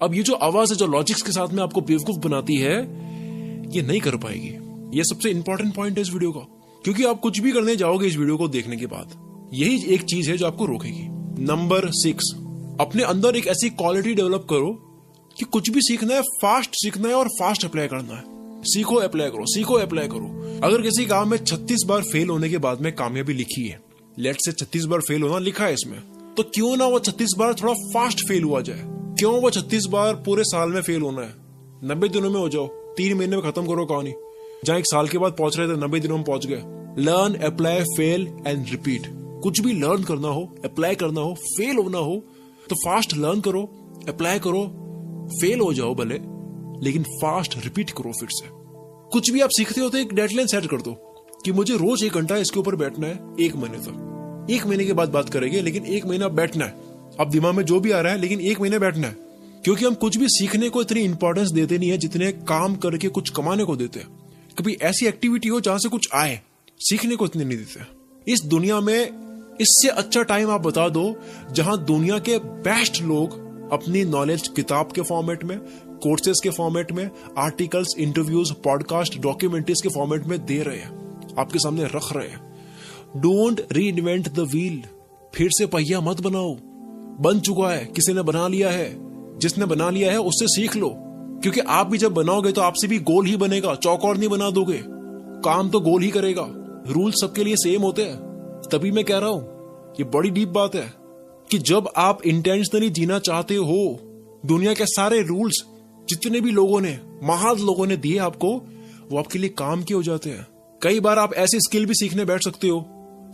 अब ये जो आवाज है जो लॉजिक्स के साथ में आपको बेवकूफ बनाती है, ये नहीं कर पाएगी। ये सबसे इंपॉर्टेंट पॉइंट है इस वीडियो का, क्योंकि आप कुछ भी करने जाओगे इस वीडियो को देखने के बाद, यही एक चीज है जो आपको रोकेगी। नंबर 6, अपने अंदर एक ऐसी क्वालिटी डेवलप करो कि कुछ भी सीखना है, फास्ट सीखना है और फास्ट अप्लाई करना है। सीखो, अप्लाई करो, सीखो, अप्लाई करो। अगर किसी काम में 36 बार फेल होने के बाद में कामयाबी लिखी है, लेट से 36 बार फेल होना लिखा है इसमें, तो क्यों ना वो 36 बार थोड़ा फास्ट फेल हुआ जाए। क्यों वो 36 बार पूरे साल में फेल होना है? 90 दिनों में हो जाओ, 3 महीने में खत्म करो कहानी। जहां 1 साल के बाद पहुंच रहे थे, 90 दिनों में पहुंच गए। Learn, apply, fail and repeat. कुछ भी लर्न करना हो, अप्लाई करना हो, फेल होना हो, तो फास्ट लर्न करो, अप्लाई करो, फेल हो जाओ भले, लेकिन फास्ट रिपीट करो फिर से। कुछ भी आप सीखते हो तो एक डेडलाइन सेट कर दो कि मुझे रोज 1 घंटा इसके ऊपर बैठना है 1 महीने तक। 1 महीने के बाद बात करेंगे, लेकिन 1 महीना बैठना है। अब दिमाग में जो भी आ रहा है, लेकिन 1 महीने बैठना है। क्योंकि हम कुछ भी सीखने को इतनी इंपॉर्टेंस देते नहीं है जितने काम करके कुछ कमाने को देते हैं। कभी ऐसी एक्टिविटी हो जहां से कुछ आए, सीखने को इतने नहीं देते। इस दुनिया में इससे अच्छा टाइम आप बता दो जहां दुनिया के बेस्ट लोग अपनी नॉलेज किताब के फॉर्मेट में, कोर्सेज के फॉर्मेट में, आर्टिकल्स, इंटरव्यूज, पॉडकास्ट, डॉक्यूमेंट्रीज के फॉर्मेट में दे रहे हैं, आपके सामने रख रहे हैं। डोंट री इन्वेंट द व्हील। फिर से पहिया मत बनाओ, बन चुका है, किसी ने बना लिया है। जिसने बना लिया है उससे सीख लो, क्योंकि आप भी जब बनाओगे तो आपसे भी गोल ही बनेगा, चौकोर नहीं बना दोगे। काम तो गोल ही करेगा। रूल सबके लिए सेम होते हैं। तभी मैं कह रहा हूं, ये बड़ी डीप बात है कि जब आप इंटेंशनली जीना चाहते हो, दुनिया के सारे रूल्स जितने भी लोगों ने, महान लोगों ने दिए आपको, वो आपके लिए काम के हो जाते हैं। कई बार आप ऐसी स्किल भी सीखने बैठ सकते हो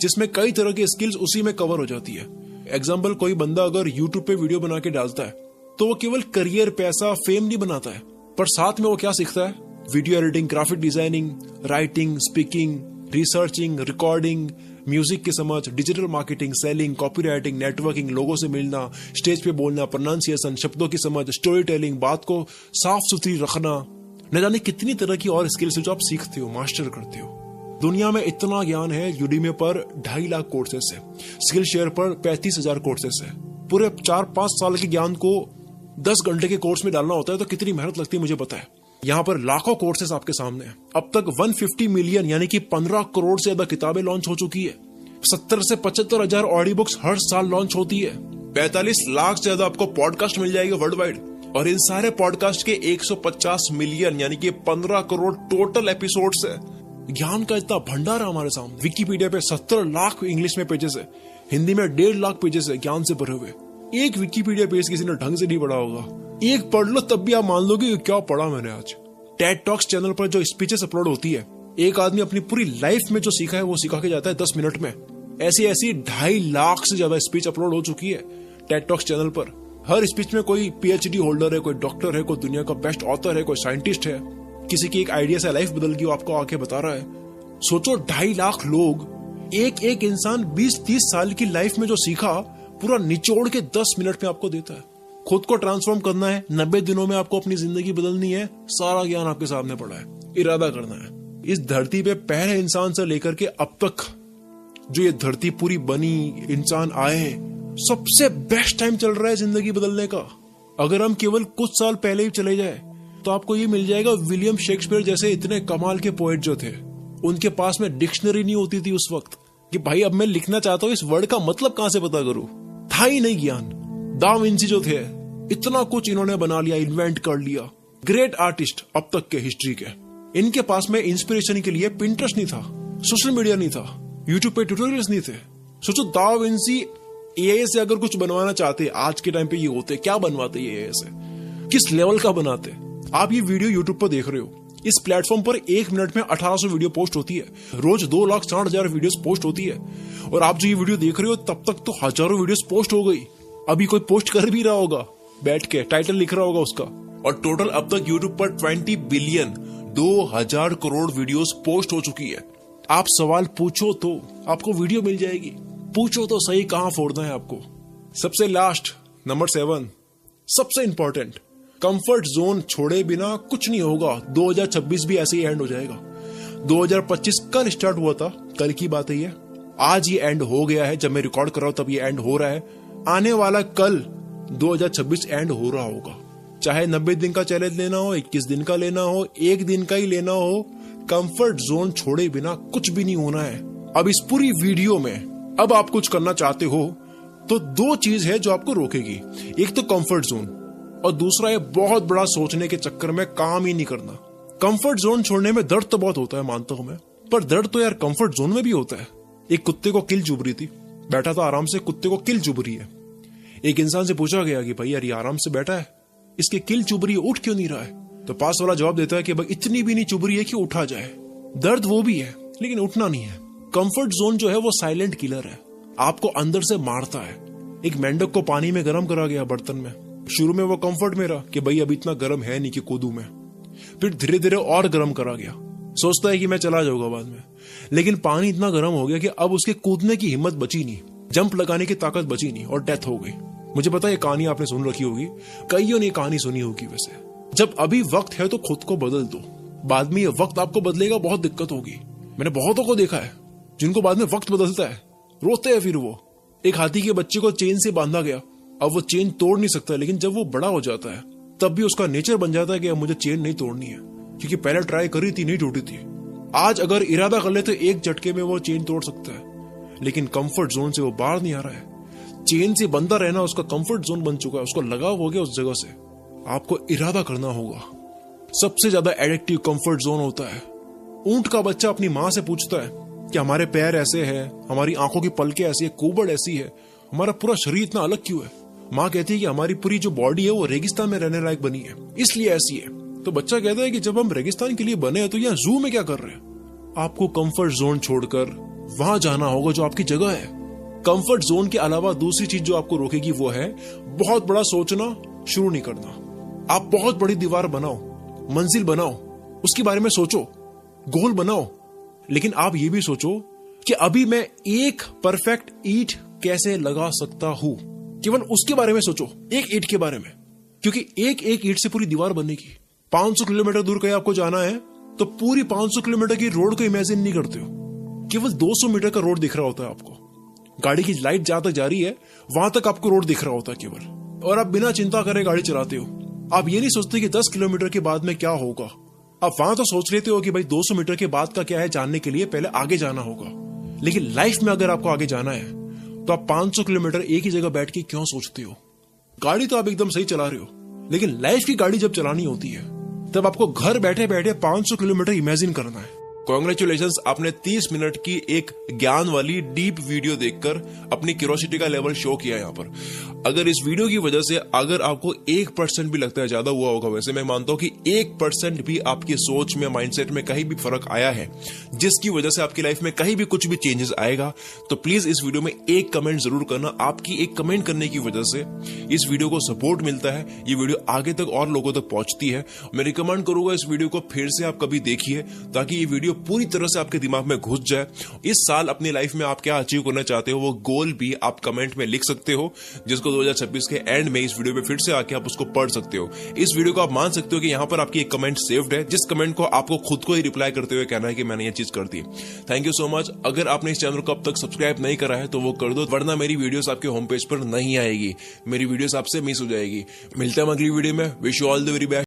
जिसमें कई तरह की स्किल्स उसी में कवर हो जाती है। एग्जाम्पल, कोई बंदा अगर यूट्यूब पे वीडियो बना के डालता है तो वो केवल करियर, पैसा, फेम नहीं बनाता है, पर साथ में वो क्या सीखता है? Video editing, graphic designing, writing, speaking, researching, recording, music की समझ, digital marketing, selling, copywriting, networking, लोगों से मिलना, स्टेज पे बोलना, प्रोनाउंसिएशन, शब्दों की समझ, स्टोरी टेलिंग, बात को साफ सुथरी रखना, न जाने कितनी तरह की और स्किल्स जो आप सीखते हो, मास्टर करते हो। दुनिया में इतना ज्ञान है। यूडीमी पर 2.5 लाख कोर्सेस है, स्किल शेयर पर 35,000 कोर्सेस है। पूरे 4-5 साल के ज्ञान को 10 घंटे के कोर्स में डालना होता है तो कितनी मेहनत लगती है मुझे पता है। यहाँ पर लाखों कोर्सेस आपके सामने हैं। अब तक 150 मिलियन यानी कि 15 करोड़ से ज्यादा किताबें लॉन्च हो चुकी है। 70 से 75 हजार ऑडियो बुक्स हर साल लॉन्च होती है। 45 लाख से ज्यादा आपको पॉडकास्ट मिल जाएंगे वर्ल्ड वाइड, और इन सारे पॉडकास्ट के 150 मिलियन यानी कि 15 करोड़ टोटल एपिसोड्स है। ज्ञान का इतना भंडार है हमारे सामने। विकिपीडिया पे 70 लाख इंग्लिश में पेजेस है, हिंदी में 1.5 लाख पेजेस है ज्ञान से भरे हुए। एक विकिपीडिया पेज किसी ने ढंग से नहीं पढ़ा होगा, एक पढ़ लो तब भी आप मान लोगे क्या पढ़ा मैंने आज। टेड टॉक्स चैनल पर जो स्पीचेस अपलोड होती है, एक आदमी अपनी पूरी लाइफ में जो सीखा है वो सिखा के जाता है 10 मिनट में। ऐसी 2.5 लाख से ज्यादा स्पीच अपलोड हो चुकी है टेड टॉक्स चैनल पर। हर स्पीच में कोई PhD होल्डर है, कोई डॉक्टर है, कोई दुनिया का बेस्ट ऑथर है, कोई साइंटिस्ट है, किसी की एक आइडिया से लाइफ बदल गई वो आपको आके बता रहा है। सोचो 2.5 लाख लोग, एक इंसान 20-30 साल की लाइफ में जो सीखा पूरा निचोड़ के 10 मिनट में आपको देता है। खुद को ट्रांसफॉर्म करना है, 90 दिनों में आपको अपनी जिंदगी बदलनी है, सारा ज्ञान आपके सामने पड़ा है, इरादा करना है। इस धरती पे पहले इंसान से लेकर के अब तक जो ये धरती पूरी बनी, इंसान आए, सबसे बेस्ट टाइम चल रहा है जिंदगी बदलने का। अगर हम केवल कुछ साल पहले ही चले जाए तो आपको ये मिल जाएगा, विलियम शेक्सपियर जैसे इतने कमाल के पोएट जो थे, उनके पास में डिक्शनरी नहीं होती थी उस वक्त कि भाई अब मैं लिखना चाहता हूं, इस वर्ड का मतलब कहां से पता करूं, था ही नहीं ज्ञान। दा विंची जो थे, इतना कुछ इन्होंने बना लिया, इन्वेंट कर लिया। ग्रेट आर्टिस्ट अब तक के हिस्ट्री के, इनके पास में इंस्पिरेशन के लिए पिंटरेस्ट नहीं था, सोशल मीडिया नहीं था, यूट्यूब पे ट्यूटोरियल्स नहीं थे। सोचो दा विंची एआई से अगर कुछ बनवाना चाहते, आज के टाइम पे ये होते, क्या बनवाते ये एआई से, किस लेवल का बनाते। आप ये वीडियो यूट्यूब पर देख रहे हो, इस प्लेटफॉर्म पर 1 मिनट में 1800 वीडियो पोस्ट होती है, रोज 2,60,000 वीडियोस पोस्ट होती है, और आप जो ये वीडियो देख रहे हो तब तक तो हजारों वीडियोस पोस्ट हो गई। अभी कोई पोस्ट कर भी रहा होगा बैठ के, टाइटल लिख रहा होगा उसका, और टोटल अब तक यूट्यूब पर 20 बिलियन 2000 करोड़ वीडियोस पोस्ट हो चुकी है। आप सवाल पूछो तो आपको वीडियो मिल जाएगी, पूछो तो सही कहां फोड़ना है आपको। सबसे लास्ट, नंबर 7, सबसे इंपॉर्टेंट, कंफर्ट जोन छोड़े बिना कुछ नहीं होगा। 2026 भी ऐसे ही एंड हो जाएगा। 2025 कल स्टार्ट हुआ था, कल की बात है ये, आज ये एंड हो गया है। जब मैं रिकॉर्ड कर रहा हूं तब ये एंड हो रहा है। आने वाला कल 2026 एंड हो रहा होगा। चाहे 90 दिन का चैलेंज लेना हो, 21 दिन का लेना हो, 1 दिन का ही लेना हो, कंफर्ट जोन छोड़े बिना कुछ भी नहीं होना है। अब इस पूरी वीडियो में अब आप कुछ करना चाहते हो तो 2 चीज है जो आपको रोकेगी। एक तो कंफर्ट जोन, और दूसरा है बहुत बड़ा सोचने के चक्कर में काम ही नहीं करना। कंफर्ट जोन छोड़ने में दर्द तो बहुत होता है, मानता हूं मैं, पर दर्द तो यार कंफर्ट जोन में भी होता है। एक कुत्ते को किल चुभ रही थी, बैठा था आराम से, कुत्ते को किल चुभ रही है। एक इंसान से पूछा गया कि भाई यार ये आराम से बैठा है, इसके किल चुभ रही है, उठ क्यों नहीं रहा है? तो पास वाला जवाब देता है कि भाई इतनी भी नहीं चुभ रही है कि उठा जाए। दर्द वो भी है लेकिन उठना नहीं है। कंफर्ट जोन जो है वो साइलेंट किलर है, आपको अंदर से मारता है। एक मेंढक को पानी में गर्म करा गया बर्तन में, शुरू में वो कंफर्ट में रहा कि भाई अभी इतना गर्म है नहीं कि कूदू मैं, फिर धीरे धीरे और गर्म करा गया, सोचता है कि मैं चला जाऊंगा बाद में, लेकिन पानी इतना गर्म हो गया कि अब उसके कूदने की हिम्मत बची नहीं, जंप लगाने की ताकत बची नहीं और डेथ हो गई। मुझे पता है ये कहानी आपने सुन रखी होगी, कईयों ने कहानी सुनी होगी। वैसे जब अभी वक्त है तो खुद को बदल दो, बाद में ये वक्त आपको बदलेगा, बहुत दिक्कत होगी। मैंने बहुतों को देखा है जिनको बाद में वक्त बदलता है, रोते हैं फिर वो। एक हाथी के बच्चे को चेन से बांधा गया, अब वो चेन तोड़ नहीं सकता, लेकिन जब वो बड़ा हो जाता है तब भी उसका नेचर बन जाता है कि अब मुझे चेन नहीं तोड़नी है, क्योंकि पहले ट्राई करी थी, नहीं टूटी थी। आज अगर इरादा कर ले तो एक झटके में वो चेन तोड़ सकता है, लेकिन कंफर्ट जोन से वो बाहर नहीं आ रहा है। चेन से बंधा रहना उसका कंफर्ट जोन बन चुका है, उसको लगाव हो गया उस जगह से। आपको इरादा करना होगा। सबसे ज्यादा एडिक्टिव कंफर्ट जोन होता है, ऊंट का बच्चा अपनी माँ से पूछता है कि हमारे पैर ऐसे हैं, हमारी आंखों की पलकें ऐसी है, कोबड़ ऐसी है, हमारा पूरा शरीर इतना अलग क्यों है? माँ कहती है कि हमारी पूरी जो बॉडी है वो रेगिस्तान में रहने लायक बनी है, इसलिए ऐसी है। तो बच्चा कहता है कि जब हम रेगिस्तान के लिए बने हैं तो यहाँ जू में क्या कर रहे हैं? आपको कंफर्ट जोन छोड़कर वहां जाना होगा जो आपकी जगह है। कंफर्ट जोन के अलावा दूसरी चीज जो आपको रोकेगी वो है बहुत बड़ा सोचना शुरू नहीं करना। आप बहुत बड़ी दीवार बनाओ, मंजिल बनाओ, उसके बारे में सोचो, गोल बनाओ, लेकिन आप ये भी सोचो कि अभी मैं एक परफेक्ट ईंट कैसे लगा सकता हूं। केवल उसके बारे में सोचो, एक ईंट के बारे में, क्योंकि एक ईंट से पूरी दीवार बनेगी। 500 किलोमीटर दूर कहीं आपको जाना है तो पूरी 500 किलोमीटर की रोड को इमेजिन नहीं करते हो, केवल 200 मीटर का रोड दिख रहा होता है आपको। गाड़ी की लाइट जहां तक जा रही है वहां तक आपको रोड दिख रहा होता है केवल, और आप बिना चिंता करे गाड़ी चलाते हो। आप ये नहीं सोचते कि 10 किलोमीटर के बाद में क्या होगा। आप वहां तो सोच लेते हो कि भाई 200 मीटर के बाद का क्या है जानने के लिए पहले आगे जाना होगा, लेकिन लाइफ में अगर आपको आगे जाना है तो आप 500 किलोमीटर एक ही जगह बैठ के क्यों सोचते हो? गाड़ी तो आप एकदम सही चला रहे हो, लेकिन लाइफ की गाड़ी जब चलानी होती है तब आपको घर बैठे बैठे 500 किलोमीटर इमेजिन करना है। कॉन्ग्रेचुलेशंस, आपने 30 मिनट की एक ज्ञान वाली डीप वीडियो देखकर अपनी क्यूरियोसिटी का लेवल शो किया यहाँ पर। अगर इस वीडियो की वजह से अगर आपको 1% भी लगता है ज्यादा हुआ होगा, वैसे मैं मानता हूं कि 1% भी आपकी सोच में, माइंडसेट में कहीं भी फर्क आया है जिसकी वजह से आपकी लाइफ में कहीं भी कुछ भी चेंजेस आएगा, तो प्लीज इस वीडियो में एक कमेंट जरूर करना। आपकी एक कमेंट करने की वजह से इस वीडियो को सपोर्ट मिलता है, ये वीडियो आगे तक और लोगों तक पहुंचती है। मैं रिकमेंड करूंगा इस वीडियो को फिर से आप कभी देखिए ताकि ये वीडियो पूरी तरह से आपके दिमाग में घुस जाए। इस साल अपनी लाइफ में आप क्या अचीव करना चाहते हो वो गोल भी आप कमेंट में लिख सकते हो, जिसको 2026 के एंड में इस वीडियो पे फिर से आके आप उसको पढ़ सकते हो। इस वीडियो को आप मान सकते हो कि यहाँ पर आपकी एक कमेंट सेव्ड है, जिस कमेंट को आपको खुद को ही रिप्लाई करते हुए कहना है कि मैंने ये चीज कर दी। Thank you so much. अगर आपने इस चैनल को अब तक सब्सक्राइब नहीं करा है तो वो कर दो, वरना मेरी वीडियोस आपके होम पेज पर नहीं आएगी, मेरी वीडियोस आपसे मिस हो जाएगी। मिलते हैं अगली वीडियो में। Wish you all the very best.